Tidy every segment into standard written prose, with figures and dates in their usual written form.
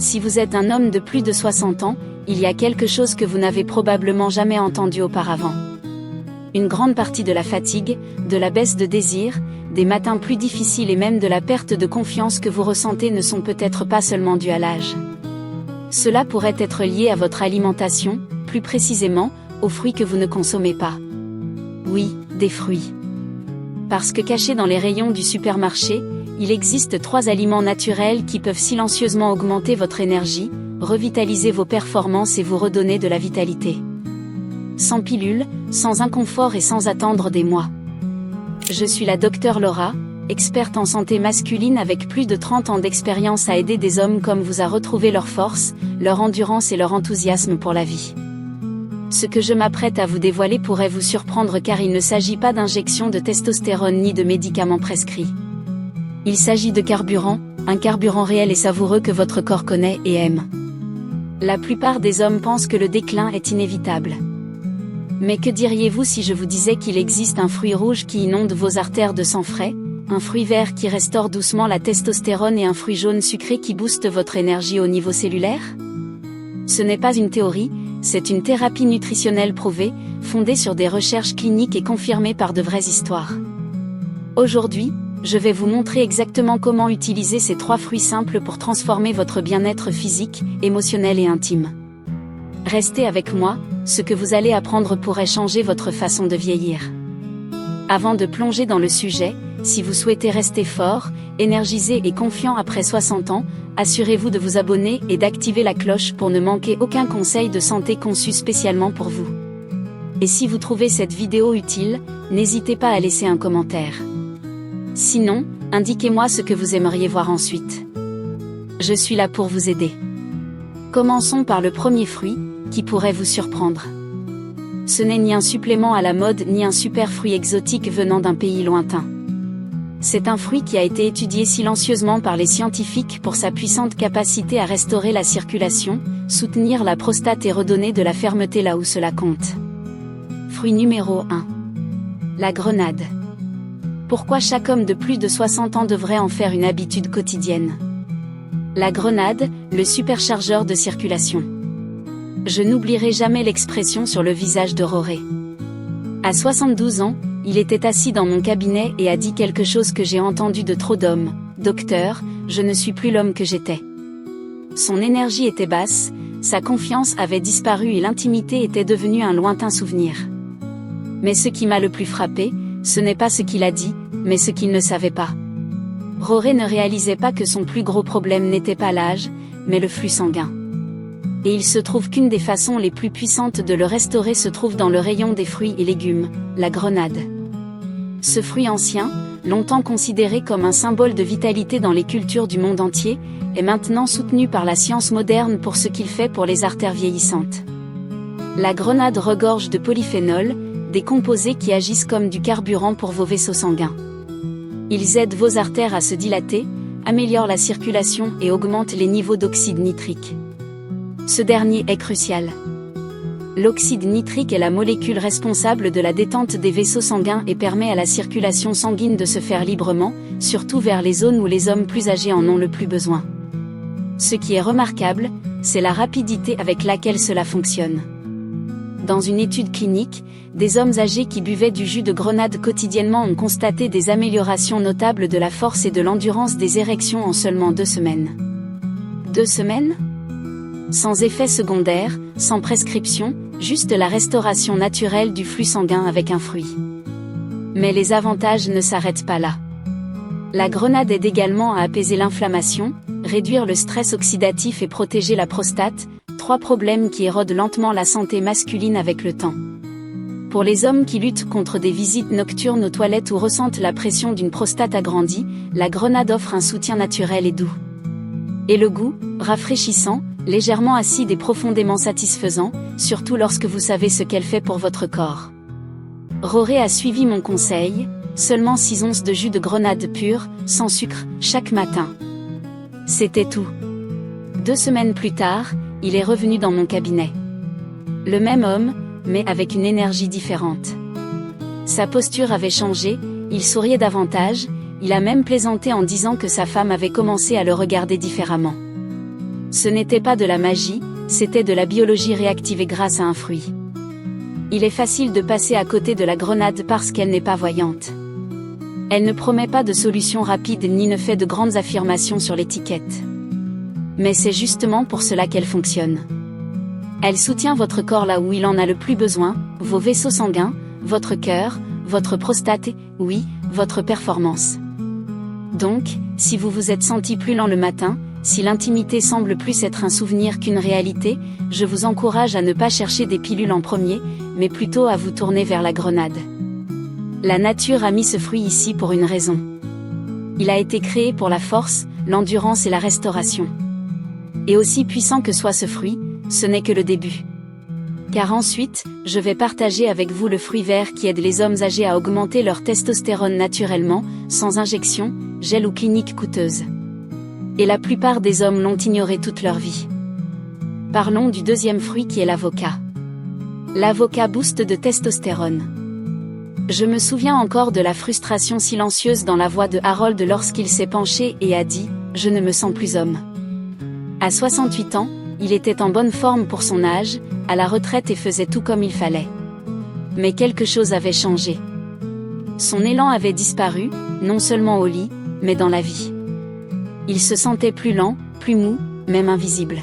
Si vous êtes un homme de plus de 60 ans, il y a quelque chose que vous n'avez probablement jamais entendu auparavant. Une grande partie de la fatigue, de la baisse de désir, des matins plus difficiles et même de la perte de confiance que vous ressentez ne sont peut-être pas seulement dus à l'âge. Cela pourrait être lié à votre alimentation, plus précisément, aux fruits que vous ne consommez pas. Oui, des fruits. Parce que cachés dans les rayons du supermarché, il existe 3 aliments naturels qui peuvent silencieusement augmenter votre énergie, revitaliser vos performances et vous redonner de la vitalité. Sans pilule, sans inconfort et sans attendre des mois. Je suis la Dr Laura, experte en santé masculine avec plus de 30 ans d'expérience à aider des hommes comme vous à retrouver leur force, leur endurance et leur enthousiasme pour la vie. Ce que je m'apprête à vous dévoiler pourrait vous surprendre car il ne s'agit pas d'injection de testostérone ni de médicaments prescrits. Il s'agit de carburant, un carburant réel et savoureux que votre corps connaît et aime. La plupart des hommes pensent que le déclin est inévitable. Mais que diriez-vous si je vous disais qu'il existe un fruit rouge qui inonde vos artères de sang frais, un fruit vert qui restaure doucement la testostérone et un fruit jaune sucré qui booste votre énergie au niveau cellulaire? Ce n'est pas une théorie, c'est une thérapie nutritionnelle prouvée, fondée sur des recherches cliniques et confirmée par de vraies histoires. Aujourd'hui, je vais vous montrer exactement comment utiliser ces 3 fruits simples pour transformer votre bien-être physique, émotionnel et intime. Restez avec moi, ce que vous allez apprendre pourrait changer votre façon de vieillir. Avant de plonger dans le sujet, si vous souhaitez rester fort, énergisé et confiant après 60 ans, assurez-vous de vous abonner et d'activer la cloche pour ne manquer aucun conseil de santé conçu spécialement pour vous. Et si vous trouvez cette vidéo utile, n'hésitez pas à laisser un commentaire. Sinon, indiquez-moi ce que vous aimeriez voir ensuite. Je suis là pour vous aider. Commençons par le premier fruit, qui pourrait vous surprendre. Ce n'est ni un supplément à la mode ni un super fruit exotique venant d'un pays lointain. C'est un fruit qui a été étudié silencieusement par les scientifiques pour sa puissante capacité à restaurer la circulation, soutenir la prostate et redonner de la fermeté là où cela compte. Fruit numéro 1. La grenade. Pourquoi chaque homme de plus de 60 ans devrait en faire une habitude quotidienne? La grenade, le superchargeur de circulation. Je n'oublierai jamais l'expression sur le visage de Roré. À 72 ans, il était assis dans mon cabinet et a dit quelque chose que j'ai entendu de trop d'hommes. « Docteur, je ne suis plus l'homme que j'étais. » Son énergie était basse, sa confiance avait disparu et l'intimité était devenue un lointain souvenir. Mais ce qui m'a le plus frappé, ce n'est pas ce qu'il a dit, mais ce qu'il ne savait pas. Roré ne réalisait pas que son plus gros problème n'était pas l'âge, mais le flux sanguin. Et il se trouve qu'une des façons les plus puissantes de le restaurer se trouve dans le rayon des fruits et légumes, la grenade. Ce fruit ancien, longtemps considéré comme un symbole de vitalité dans les cultures du monde entier, est maintenant soutenu par la science moderne pour ce qu'il fait pour les artères vieillissantes. La grenade regorge de polyphénols, des composés qui agissent comme du carburant pour vos vaisseaux sanguins. Ils aident vos artères à se dilater, améliorent la circulation et augmentent les niveaux d'oxyde nitrique. Ce dernier est crucial. L'oxyde nitrique est la molécule responsable de la détente des vaisseaux sanguins et permet à la circulation sanguine de se faire librement, surtout vers les zones où les hommes plus âgés en ont le plus besoin. Ce qui est remarquable, c'est la rapidité avec laquelle cela fonctionne. Dans une étude clinique, des hommes âgés qui buvaient du jus de grenade quotidiennement ont constaté des améliorations notables de la force et de l'endurance des érections en seulement 2 semaines. 2 semaines ? Sans effet secondaire, sans prescription, juste la restauration naturelle du flux sanguin avec un fruit. Mais les avantages ne s'arrêtent pas là. La grenade aide également à apaiser l'inflammation, réduire le stress oxydatif et protéger la prostate, 3 problèmes qui érodent lentement la santé masculine avec le temps. Pour les hommes qui luttent contre des visites nocturnes aux toilettes ou ressentent la pression d'une prostate agrandie, la grenade offre un soutien naturel et doux. Et le goût, rafraîchissant, légèrement acide et profondément satisfaisant, surtout lorsque vous savez ce qu'elle fait pour votre corps. Roré a suivi mon conseil, seulement 6 onces de jus de grenade pur, sans sucre, chaque matin. C'était tout. 2 semaines plus tard, il est revenu dans mon cabinet. Le même homme, mais avec une énergie différente. Sa posture avait changé, il souriait davantage, il a même plaisanté en disant que sa femme avait commencé à le regarder différemment. Ce n'était pas de la magie, c'était de la biologie réactivée grâce à un fruit. Il est facile de passer à côté de la grenade parce qu'elle n'est pas voyante. Elle ne promet pas de solution rapide ni ne fait de grandes affirmations sur l'étiquette. Mais c'est justement pour cela qu'elle fonctionne. Elle soutient votre corps là où il en a le plus besoin, vos vaisseaux sanguins, votre cœur, votre prostate et, oui, votre performance. Donc, si vous vous êtes senti plus lent le matin, si l'intimité semble plus être un souvenir qu'une réalité, je vous encourage à ne pas chercher des pilules en premier, mais plutôt à vous tourner vers la grenade. La nature a mis ce fruit ici pour une raison. Il a été créé pour la force, l'endurance et la restauration. Et aussi puissant que soit ce fruit, ce n'est que le début. Car ensuite, je vais partager avec vous le fruit vert qui aide les hommes âgés à augmenter leur testostérone naturellement, sans injection, gel ou clinique coûteuse. Et la plupart des hommes l'ont ignoré toute leur vie. Parlons du deuxième fruit qui est l'avocat. L'avocat booste de testostérone. Je me souviens encore de la frustration silencieuse dans la voix de Harold lorsqu'il s'est penché et a dit « Je ne me sens plus homme ». À 68 ans, il était en bonne forme pour son âge, à la retraite et faisait tout comme il fallait. Mais quelque chose avait changé. Son élan avait disparu, non seulement au lit, mais dans la vie. Il se sentait plus lent, plus mou, même invisible.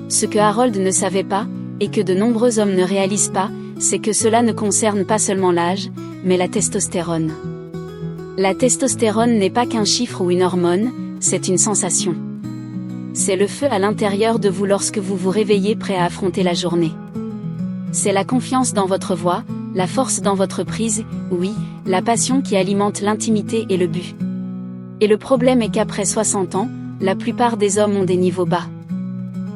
Ce que Harold ne savait pas, et que de nombreux hommes ne réalisent pas, c'est que cela ne concerne pas seulement l'âge, mais la testostérone. La testostérone n'est pas qu'un chiffre ou une hormone, c'est une sensation. C'est le feu à l'intérieur de vous lorsque vous vous réveillez prêt à affronter la journée. C'est la confiance dans votre voix, la force dans votre prise, oui, la passion qui alimente l'intimité et le but. Et le problème est qu'après 60 ans, la plupart des hommes ont des niveaux bas.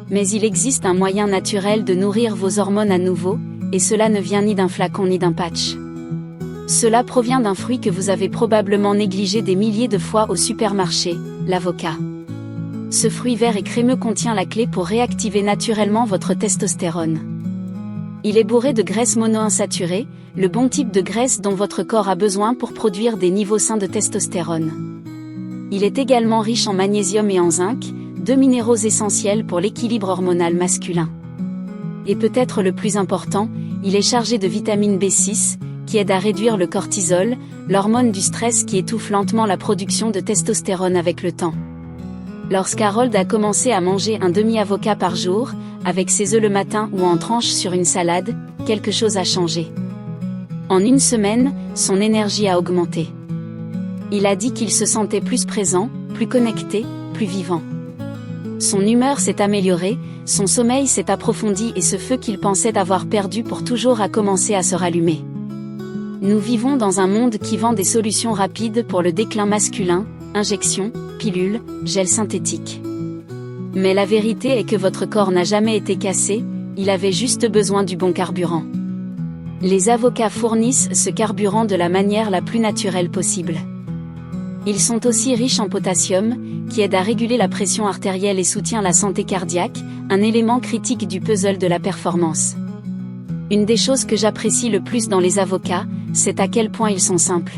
Mais il existe un moyen naturel de nourrir vos hormones à nouveau, et cela ne vient ni d'un flacon ni d'un patch. Cela provient d'un fruit que vous avez probablement négligé des milliers de fois au supermarché, l'avocat. Ce fruit vert et crémeux contient la clé pour réactiver naturellement votre testostérone. Il est bourré de graisse monoinsaturée, le bon type de graisse dont votre corps a besoin pour produire des niveaux sains de testostérone. Il est également riche en magnésium et en zinc, deux minéraux essentiels pour l'équilibre hormonal masculin. Et peut-être le plus important, il est chargé de vitamine B6, qui aide à réduire le cortisol, l'hormone du stress qui étouffe lentement la production de testostérone avec le temps. Lorsqu'Harold a commencé à manger un demi-avocat par jour, avec ses œufs le matin ou en tranche sur une salade, quelque chose a changé. En une semaine, son énergie a augmenté. Il a dit qu'il se sentait plus présent, plus connecté, plus vivant. Son humeur s'est améliorée, son sommeil s'est approfondi et ce feu qu'il pensait avoir perdu pour toujours a commencé à se rallumer. Nous vivons dans un monde qui vend des solutions rapides pour le déclin masculin, injections, pilules, gel synthétique. Mais la vérité est que votre corps n'a jamais été cassé, il avait juste besoin du bon carburant. Les avocats fournissent ce carburant de la manière la plus naturelle possible. Ils sont aussi riches en potassium, qui aide à réguler la pression artérielle et soutient la santé cardiaque, un élément critique du puzzle de la performance. Une des choses que j'apprécie le plus dans les avocats, c'est à quel point ils sont simples.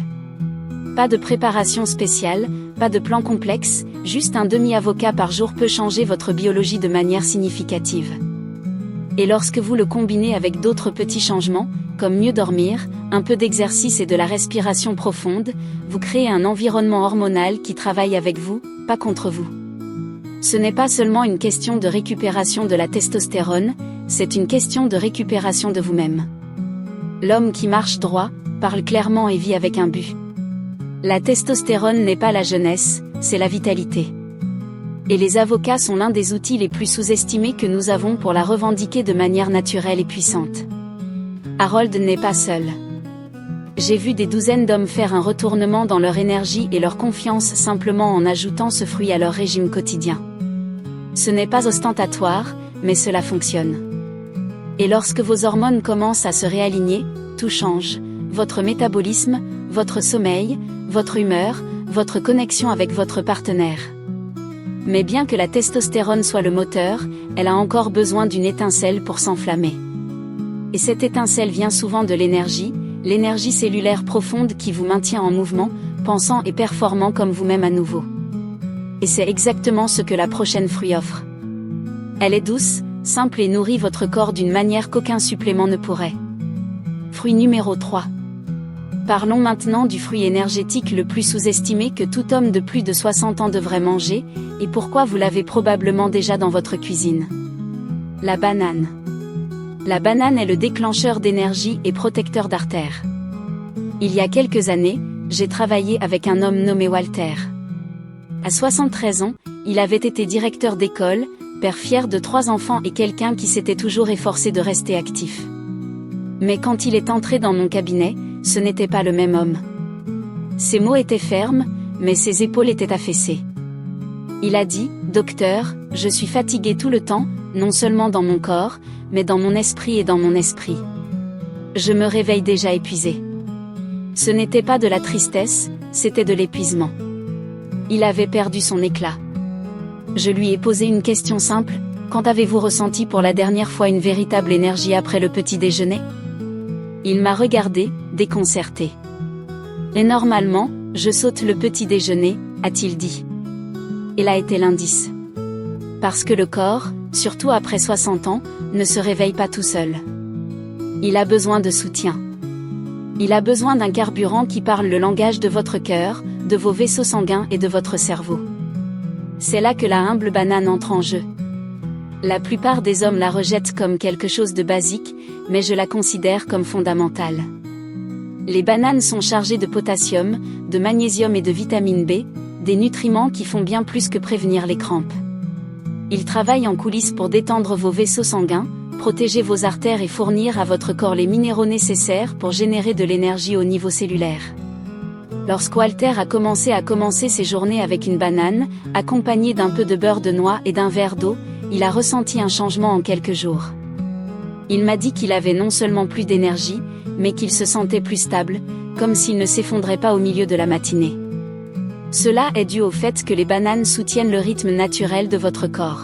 Pas de préparation spéciale, pas de plan complexe, juste un demi-avocat par jour peut changer votre biologie de manière significative. Et lorsque vous le combinez avec d'autres petits changements, comme mieux dormir, un peu d'exercice et de la respiration profonde, vous créez un environnement hormonal qui travaille avec vous, pas contre vous. Ce n'est pas seulement une question de récupération de la testostérone, c'est une question de récupération de vous-même. L'homme qui marche droit, parle clairement et vit avec un but. La testostérone n'est pas la jeunesse, c'est la vitalité. Et les avocats sont l'un des outils les plus sous-estimés que nous avons pour la revendiquer de manière naturelle et puissante. Harold n'est pas seul. J'ai vu des douzaines d'hommes faire un retournement dans leur énergie et leur confiance simplement en ajoutant ce fruit à leur régime quotidien. Ce n'est pas ostentatoire, mais cela fonctionne. Et lorsque vos hormones commencent à se réaligner, tout change, votre métabolisme, votre sommeil, votre humeur, votre connexion avec votre partenaire. Mais bien que la testostérone soit le moteur, elle a encore besoin d'une étincelle pour s'enflammer. Et cette étincelle vient souvent de l'énergie cellulaire profonde qui vous maintient en mouvement, pensant et performant comme vous-même à nouveau. Et c'est exactement ce que la prochaine fruit offre. Elle est douce, simple et nourrit votre corps d'une manière qu'aucun supplément ne pourrait. Fruit numéro 3. Parlons maintenant du fruit énergétique le plus sous-estimé que tout homme de plus de 60 ans devrait manger, et pourquoi vous l'avez probablement déjà dans votre cuisine. La banane. La banane est le déclencheur d'énergie et protecteur d'artères. Il y a quelques années, j'ai travaillé avec un homme nommé Walter. À 73 ans, il avait été directeur d'école, père fier de 3 enfants et quelqu'un qui s'était toujours efforcé de rester actif. Mais quand il est entré dans mon cabinet, ce n'était pas le même homme. Ses mots étaient fermes, mais ses épaules étaient affaissées. Il a dit, « Docteur, je suis fatigué tout le temps, non seulement dans mon corps, mais dans mon esprit et dans mon esprit. Je me réveille déjà épuisé. » Ce n'était pas de la tristesse, c'était de l'épuisement. Il avait perdu son éclat. Je lui ai posé une question simple, « Quand avez-vous ressenti pour la dernière fois une véritable énergie après le petit déjeuner ?» Il m'a regardé, déconcerté. « Et normalement, je saute le petit déjeuner, » a-t-il dit. Et là était l'indice. Parce que le corps, surtout après 60 ans, ne se réveille pas tout seul. Il a besoin de soutien. Il a besoin d'un carburant qui parle le langage de votre cœur, de vos vaisseaux sanguins et de votre cerveau. C'est là que la humble banane entre en jeu. La plupart des hommes la rejettent comme quelque chose de basique, mais je la considère comme fondamentale. Les bananes sont chargées de potassium, de magnésium et de vitamine B, des nutriments qui font bien plus que prévenir les crampes. Ils travaillent en coulisses pour détendre vos vaisseaux sanguins, protéger vos artères et fournir à votre corps les minéraux nécessaires pour générer de l'énergie au niveau cellulaire. Lorsque Walter a commencé ses journées avec une banane, accompagnée d'un peu de beurre de noix et d'un verre d'eau, il a ressenti un changement en quelques jours. Il m'a dit qu'il avait non seulement plus d'énergie, mais qu'il se sentait plus stable, comme s'il ne s'effondrait pas au milieu de la matinée. Cela est dû au fait que les bananes soutiennent le rythme naturel de votre corps.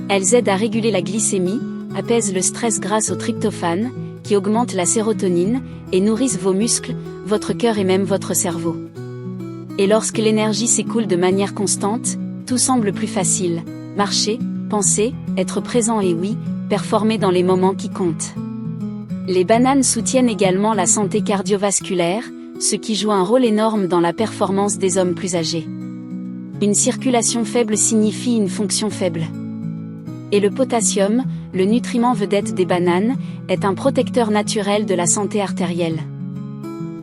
Elles aident à réguler la glycémie, apaisent le stress grâce au tryptophane, qui augmente la sérotonine, et nourrissent vos muscles, votre cœur et même votre cerveau. Et lorsque l'énergie s'écoule de manière constante, tout semble plus facile. Marcher, penser, être présent et oui, performer dans les moments qui comptent. Les bananes soutiennent également la santé cardiovasculaire, ce qui joue un rôle énorme dans la performance des hommes plus âgés. Une circulation faible signifie une fonction faible. Et le potassium, le nutriment vedette des bananes, est un protecteur naturel de la santé artérielle.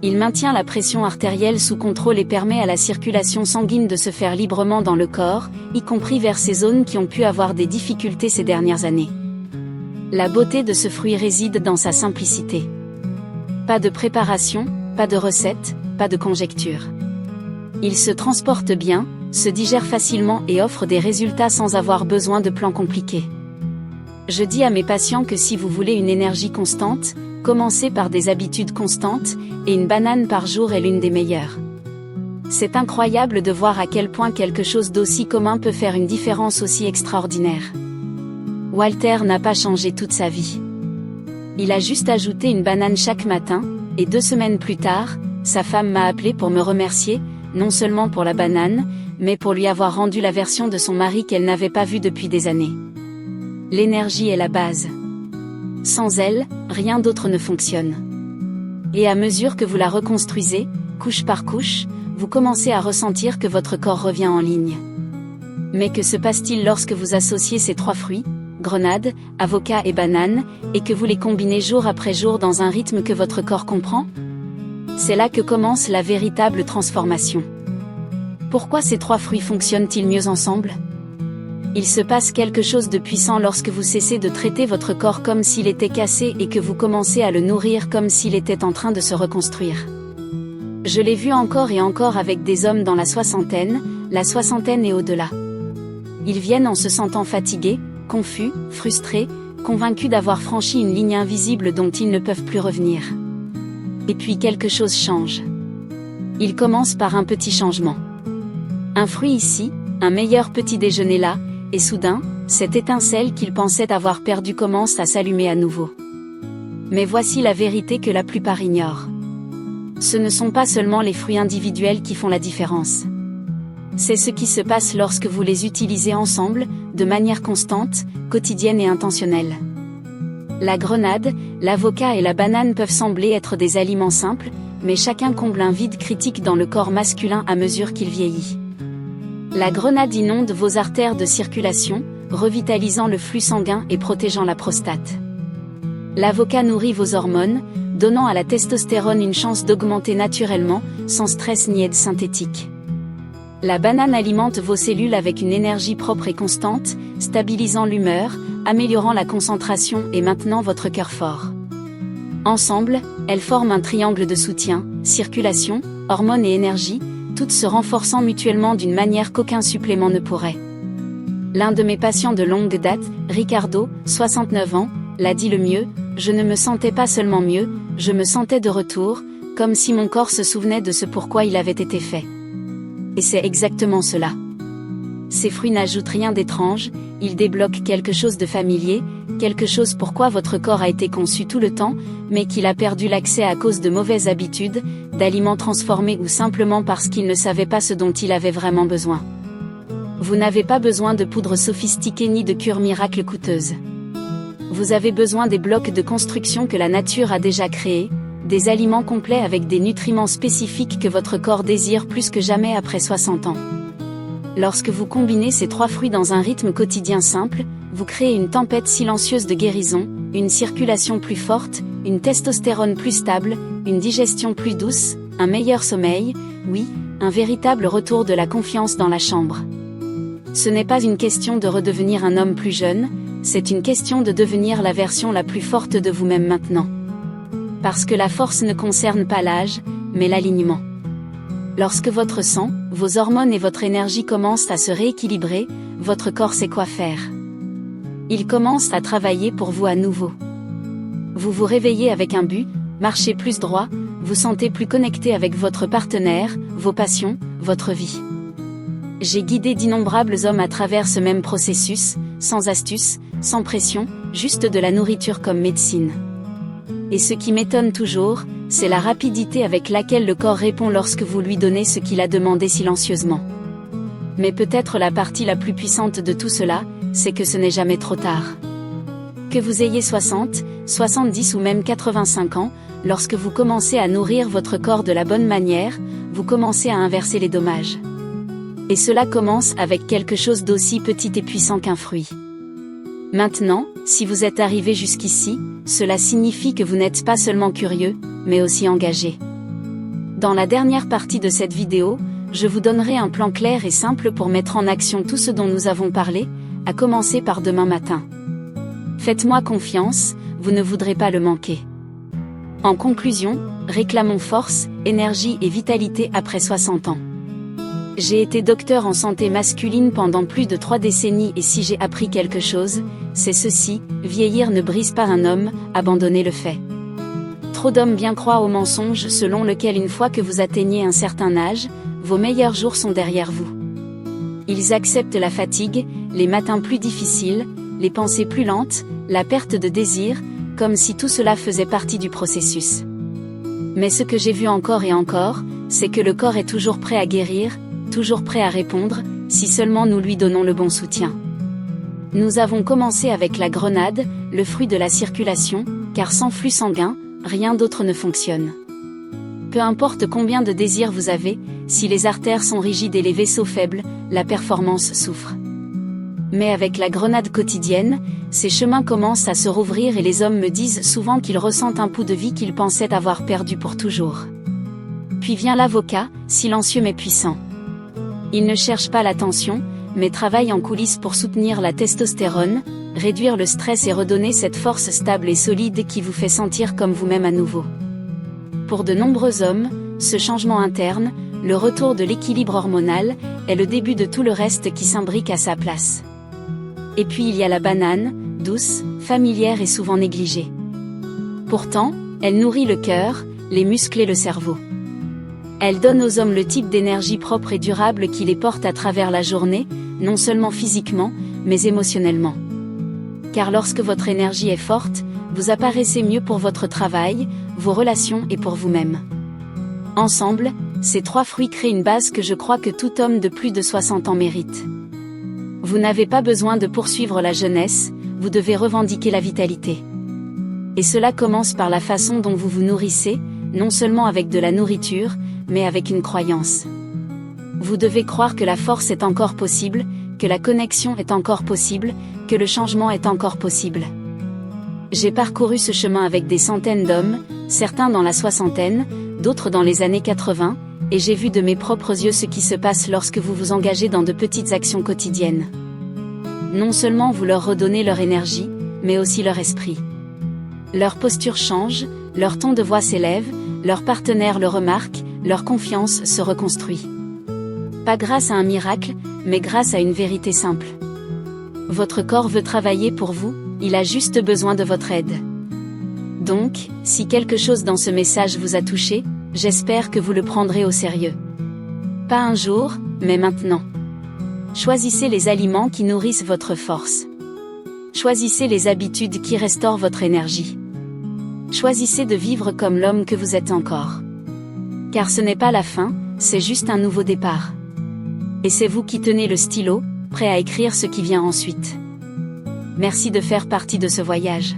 Il maintient la pression artérielle sous contrôle et permet à la circulation sanguine de se faire librement dans le corps, y compris vers ces zones qui ont pu avoir des difficultés ces dernières années. La beauté de ce fruit réside dans sa simplicité. Pas de préparation, pas de recette, pas de conjecture. Il se transporte bien, se digère facilement et offre des résultats sans avoir besoin de plans compliqués. Je dis à mes patients que si vous voulez une énergie constante, commencez par des habitudes constantes, et une banane par jour est l'une des meilleures. C'est incroyable de voir à quel point quelque chose d'aussi commun peut faire une différence aussi extraordinaire. Walter n'a pas changé toute sa vie. Il a juste ajouté une banane chaque matin, et 2 semaines plus tard, sa femme m'a appelé pour me remercier, non seulement pour la banane, mais pour lui avoir rendu la version de son mari qu'elle n'avait pas vue depuis des années. L'énergie est la base. Sans elle, rien d'autre ne fonctionne. Et à mesure que vous la reconstruisez, couche par couche, vous commencez à ressentir que votre corps revient en ligne. Mais que se passe-t-il lorsque vous associez ces 3 fruits, grenade, avocat et banane, et que vous les combinez jour après jour dans un rythme que votre corps comprend? C'est là que commence la véritable transformation. Pourquoi ces 3 fruits fonctionnent-ils mieux ensemble? Il se passe quelque chose de puissant lorsque vous cessez de traiter votre corps comme s'il était cassé et que vous commencez à le nourrir comme s'il était en train de se reconstruire. Je l'ai vu encore et encore avec des hommes dans la soixantaine et au-delà. Ils viennent en se sentant fatigués, confus, frustrés, convaincus d'avoir franchi une ligne invisible dont ils ne peuvent plus revenir. Et puis quelque chose change. Il commence par un petit changement. Un fruit ici, un meilleur petit déjeuner là, et soudain, cette étincelle qu'ils pensaient avoir perdue commence à s'allumer à nouveau. Mais voici la vérité que la plupart ignorent. Ce ne sont pas seulement les fruits individuels qui font la différence. C'est ce qui se passe lorsque vous les utilisez ensemble, de manière constante, quotidienne et intentionnelle. La grenade, l'avocat et la banane peuvent sembler être des aliments simples, mais chacun comble un vide critique dans le corps masculin à mesure qu'il vieillit. La grenade inonde vos artères de circulation, revitalisant le flux sanguin et protégeant la prostate. L'avocat nourrit vos hormones, donnant à la testostérone une chance d'augmenter naturellement, sans stress ni aide synthétique. La banane alimente vos cellules avec une énergie propre et constante, stabilisant l'humeur, améliorant la concentration et maintenant votre cœur fort. Ensemble, elles forment un triangle de soutien, circulation, hormones et énergie, toutes se renforçant mutuellement d'une manière qu'aucun supplément ne pourrait. L'un de mes patients de longue date, Ricardo, 69 ans, l'a dit le mieux: je ne me sentais pas seulement mieux, je me sentais de retour, comme si mon corps se souvenait de ce pourquoi il avait été fait. Et c'est exactement cela. Ces fruits n'ajoutent rien d'étrange, ils débloquent quelque chose de familier, quelque chose pourquoi votre corps a été conçu tout le temps, mais qu'il a perdu l'accès à cause de mauvaises habitudes, d'aliments transformés ou simplement parce qu'il ne savait pas ce dont il avait vraiment besoin. Vous n'avez pas besoin de poudre sophistiquée ni de cure miracle coûteuse. Vous avez besoin des blocs de construction que la nature a déjà créés, des aliments complets avec des nutriments spécifiques que votre corps désire plus que jamais après 60 ans. Lorsque vous combinez ces 3 fruits dans un rythme quotidien simple, vous créez une tempête silencieuse de guérison, une circulation plus forte, une testostérone plus stable, une digestion plus douce, un meilleur sommeil, oui, un véritable retour de la confiance dans la chambre. Ce n'est pas une question de redevenir un homme plus jeune, c'est une question de devenir la version la plus forte de vous-même maintenant. Parce que la force ne concerne pas l'âge, mais l'alignement. Lorsque votre sang, vos hormones et votre énergie commencent à se rééquilibrer, votre corps sait quoi faire. Il commence à travailler pour vous à nouveau. Vous vous réveillez avec un but, marchez plus droit, vous sentez plus connecté avec votre partenaire, vos passions, votre vie. J'ai guidé d'innombrables hommes à travers ce même processus, sans astuce, sans pression, juste de la nourriture comme médecine. Et ce qui m'étonne toujours, c'est la rapidité avec laquelle le corps répond lorsque vous lui donnez ce qu'il a demandé silencieusement. Mais peut-être la partie la plus puissante de tout cela, c'est que ce n'est jamais trop tard. Que vous ayez 60, 70 ou même 85 ans, lorsque vous commencez à nourrir votre corps de la bonne manière, vous commencez à inverser les dommages. Et cela commence avec quelque chose d'aussi petit et puissant qu'un fruit. Maintenant, si vous êtes arrivé jusqu'ici, cela signifie que vous n'êtes pas seulement curieux, mais aussi engagé. Dans la dernière partie de cette vidéo, je vous donnerai un plan clair et simple pour mettre en action tout ce dont nous avons parlé, à commencer par demain matin. Faites-moi confiance, vous ne voudrez pas le manquer. En conclusion, réclamons force, énergie et vitalité après 60 ans. J'ai été docteur en santé masculine pendant plus de 3 décennies et si j'ai appris quelque chose, c'est ceci: vieillir ne brise pas un homme, abandonnez le fait. Trop d'hommes bien croient au mensonge selon lequel une fois que vous atteignez un certain âge, vos meilleurs jours sont derrière vous. Ils acceptent la fatigue, les matins plus difficiles, les pensées plus lentes, la perte de désir, comme si tout cela faisait partie du processus. Mais ce que j'ai vu encore et encore, c'est que le corps est toujours prêt à guérir, toujours prêt à répondre, si seulement nous lui donnons le bon soutien. Nous avons commencé avec la grenade, le fruit de la circulation, car sans flux sanguin, rien d'autre ne fonctionne. Peu importe combien de désirs vous avez, si les artères sont rigides et les vaisseaux faibles, la performance souffre. Mais avec la grenade quotidienne, ces chemins commencent à se rouvrir et les hommes me disent souvent qu'ils ressentent un pouls de vie qu'ils pensaient avoir perdu pour toujours. Puis vient l'avocat, silencieux mais puissant. Il ne cherche pas l'attention, mais travaille en coulisses pour soutenir la testostérone, réduire le stress et redonner cette force stable et solide qui vous fait sentir comme vous-même à nouveau. Pour de nombreux hommes, ce changement interne, le retour de l'équilibre hormonal, est le début de tout le reste qui s'imbrique à sa place. Et puis il y a la banane, douce, familière et souvent négligée. Pourtant, elle nourrit le cœur, les muscles et le cerveau. Elle donne aux hommes le type d'énergie propre et durable qui les porte à travers la journée, non seulement physiquement, mais émotionnellement. Car lorsque votre énergie est forte, vous apparaissez mieux pour votre travail, vos relations et pour vous-même. Ensemble, ces 3 fruits créent une base que je crois que tout homme de plus de 60 ans mérite. Vous n'avez pas besoin de poursuivre la jeunesse, vous devez revendiquer la vitalité. Et cela commence par la façon dont vous vous nourrissez, non seulement avec de la nourriture, mais avec une croyance. Vous devez croire que la force est encore possible, que la connexion est encore possible, que le changement est encore possible. J'ai parcouru ce chemin avec des centaines d'hommes, certains dans la soixantaine, d'autres dans les années 80, et j'ai vu de mes propres yeux ce qui se passe lorsque vous vous engagez dans de petites actions quotidiennes. Non seulement vous leur redonnez leur énergie, mais aussi leur esprit. Leur posture change, leur ton de voix s'élève, leur partenaire le remarque, leur confiance se reconstruit. Pas grâce à un miracle, mais grâce à une vérité simple. Votre corps veut travailler pour vous, il a juste besoin de votre aide. Donc, si quelque chose dans ce message vous a touché, j'espère que vous le prendrez au sérieux. Pas un jour, mais maintenant. Choisissez les aliments qui nourrissent votre force. Choisissez les habitudes qui restaurent votre énergie. Choisissez de vivre comme l'homme que vous êtes encore. Car ce n'est pas la fin, c'est juste un nouveau départ. Et c'est vous qui tenez le stylo, prêt à écrire ce qui vient ensuite. Merci de faire partie de ce voyage.